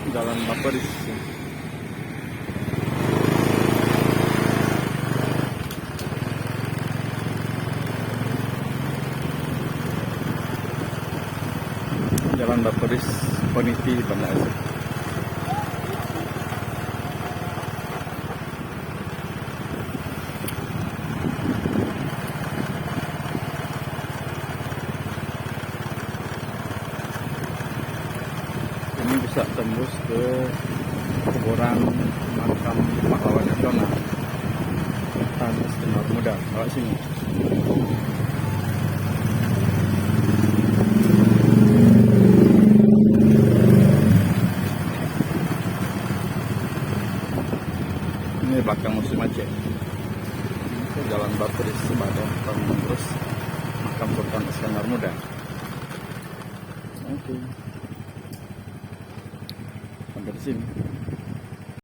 Jalan Baperis. Jalan Baperis Peniti Banda Aceh. Ini bisa tembus ke kuburan makam pahlawan nasional Sultan Iskandar Muda. Lewat sini. Ini belakang Museum Aceh. Ini Jalan Baperis Sebadan terus makam Sultan Iskandar Muda. Oke. Sampai di sini.